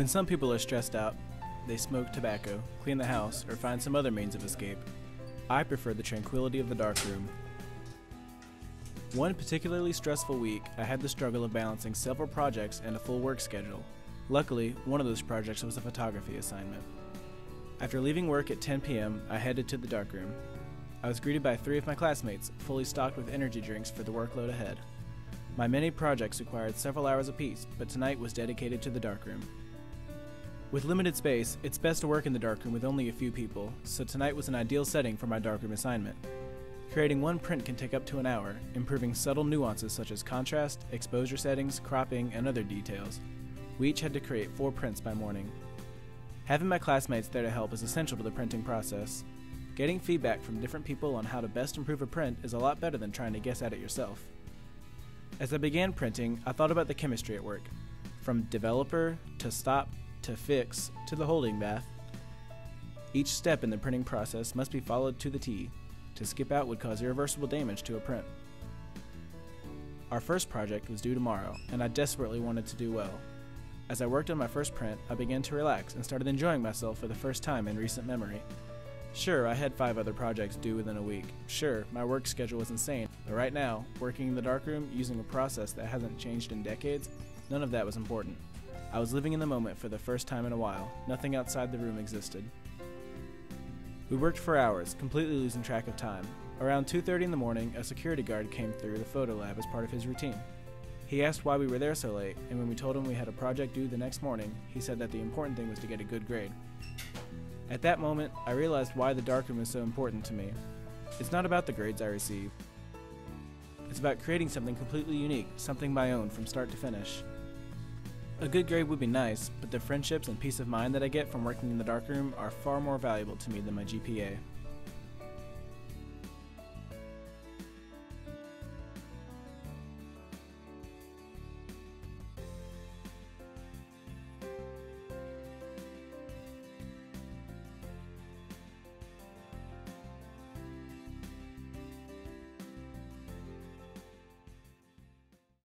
When some people are stressed out, they smoke tobacco, clean the house, or find some other means of escape. I prefer the tranquility of the darkroom. One particularly stressful week, I had the struggle of balancing several projects and a full work schedule. Luckily, one of those projects was a photography assignment. After leaving work at 10 p.m., I headed to the darkroom. I was greeted by 3 of my classmates, fully stocked with energy drinks for the workload ahead. My many projects required several hours apiece, but tonight was dedicated to the darkroom. With limited space, it's best to work in the darkroom with only a few people, so tonight was an ideal setting for my darkroom assignment. Creating one print can take up to an hour, improving subtle nuances such as contrast, exposure settings, cropping, and other details. We each had to create 4 prints by morning. Having my classmates there to help is essential to the printing process. Getting feedback from different people on how to best improve a print is a lot better than trying to guess at it yourself. As I began printing, I thought about the chemistry at work. From developer, to stop, to fix, to the holding bath. Each step in the printing process must be followed to the T. To skip out would cause irreversible damage to a print. Our first project was due tomorrow, and I desperately wanted to do well. As I worked on my first print, I began to relax and started enjoying myself for the first time in recent memory. Sure, I had 5 other projects due within a week. Sure, my work schedule was insane, but right now, working in the darkroom using a process that hasn't changed in decades, none of that was important. I was living in the moment for the first time in a while. Nothing outside the room existed. We worked for hours, completely losing track of time. Around 2:30 in the morning, a security guard came through the photo lab as part of his routine. He asked why we were there so late, and when we told him we had a project due the next morning, he said that the important thing was to get a good grade. At that moment, I realized why the darkroom is so important to me. It's not about the grades I receive. It's about creating something completely unique, something my own from start to finish. A good grade would be nice, but the friendships and peace of mind that I get from working in the darkroom are far more valuable to me than my GPA.